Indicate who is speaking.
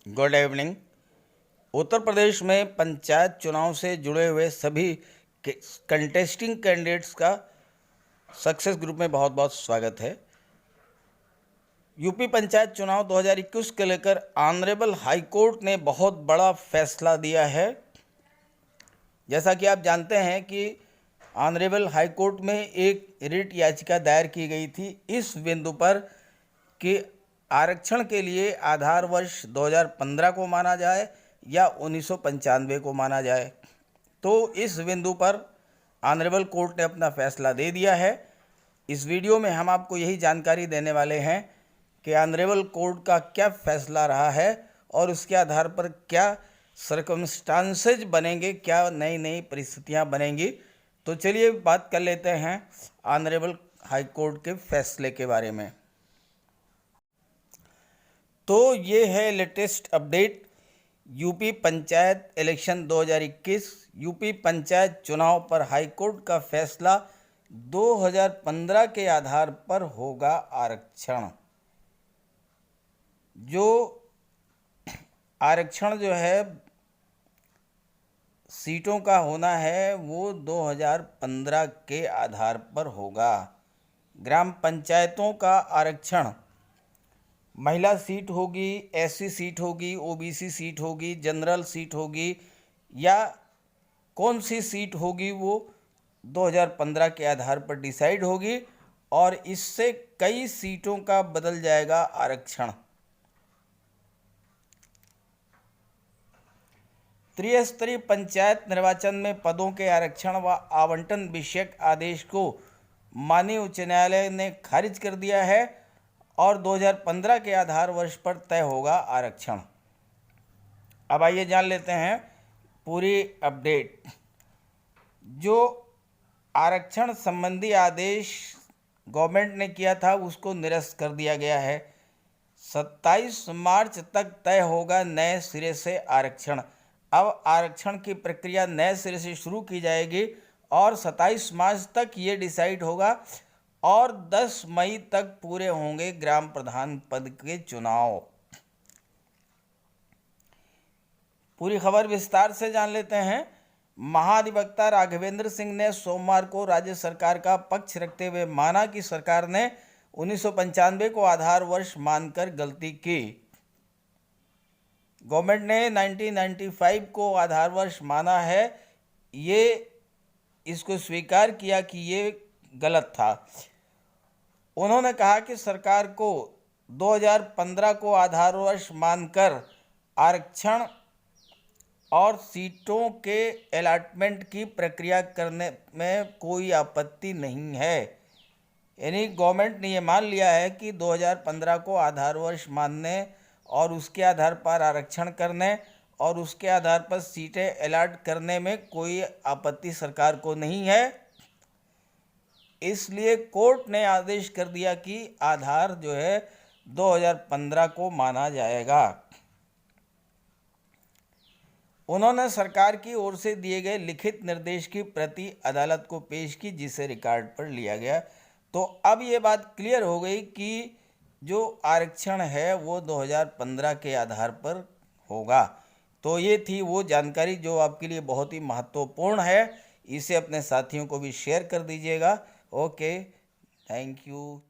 Speaker 1: Good evening. Uttar Pradesh में पंचायत चुनाव से जुड़े हुए सभी कंटेस्टिंग कैंडिडेट्स का सक्सेस ग्रुप में बहुत बहुत स्वागत है। यूपी पंचायत चुनाव 2021 के लेकर ऑनरेबल हाई कोर्ट ने बहुत बड़ा फैसला दिया है। जैसा कि आप जानते हैं कि ऑनरेबल हाई कोर्ट में एक रिट याचिका दायर की गई थी इस बिंदु पर कि आरक्षण के लिए आधार वर्ष 2015 को माना जाए या 1995 को माना जाए। तो इस बिंदु पर ऑनरेबल कोर्ट ने अपना फैसला दे दिया है। इस वीडियो में हम आपको यही जानकारी देने वाले हैं कि ऑनरेबल कोर्ट का क्या फैसला रहा है और उसके आधार पर क्या सर्कमस्टांसेज बनेंगे, क्या नई नई परिस्थितियां बनेंगी। तो चलिए बात कर लेते हैं ऑनरेबल हाई कोर्ट के फैसले के बारे में। तो ये है latest update UP panchayat election 2021 UP panchayat चुनाव पर हाई कोर्ट का फैसला 2015 के आधार पर होगा आरक्षण। जो आरक्षण जो है सीटों का होना है वो 2015 के आधार पर होगा। ग्राम पंचायतों का आरक्षण महिला सीट होगी, एससी सीट होगी, ओबीसी सीट होगी, जनरल सीट होगी या कौन सी सीट होगी वो 2015 के आधार पर डिसाइड होगी और इससे कई सीटों का बदल जाएगा आरक्षण। त्रिस्तरीय पंचायत निर्वाचन में पदों के आरक्षण व आवंटन विषयक आदेश को माननीय उच्च न्यायालय ने खारिज कर दिया है और 2015 के आधार वर्ष पर तय होगा आरक्षण। अब आइए जान लेते हैं पूरी अपडेट। जो आरक्षण संबंधी आदेश गवर्नमेंट ने किया था उसको निरस्त कर दिया गया है। 27 मार्च तक तय होगा नए सिरे से आरक्षण। अब आरक्षण की प्रक्रिया नए सिरे से शुरू की जाएगी और 27 मार्च तक ये डिसाइड होगा और 10 मई तक पूरे होंगे ग्राम प्रधान पद के चुनाव। पूरी खबर विस्तार से जान लेते हैं। महाधिवक्ता राघवेंद्र सिंह ने सोमवार को राज्य सरकार का पक्ष रखते हुए माना कि सरकार ने 1995 को आधार वर्ष मानकर गलती की। गवर्नमेंट ने 1995 को आधार वर्ष माना है, ये इसको स्वीकार किया कि ये गलत था। उन्होंने कहा कि सरकार को 2015 को आधार वर्ष मानकर आरक्षण और सीटों के अलॉटमेंट की प्रक्रिया करने में कोई आपत्ति नहीं है। यानी गवर्नमेंट ने ये मान लिया है कि 2015 को आधार वर्ष मानने और उसके आधार पर आरक्षण करने और उसके आधार पर सीटें अलॉट करने में कोई आपत्ति सरकार को नहीं है। इसलिए कोर्ट ने आदेश कर दिया कि आधार जो है 2015 को माना जाएगा। उन्होंने सरकार की ओर से दिए गए लिखित निर्देश की प्रति अदालत को पेश की जिसे रिकॉर्ड पर लिया गया। तो अब ये बात क्लियर हो गई कि जो आरक्षण है वो 2015 के आधार पर होगा। तो ये थी वो जानकारी जो आपके लिए बहुत ही महत्वपूर्ण है। इसे अपने साथियों को भी शेयर कर दीजिएगा। Okay, thank you.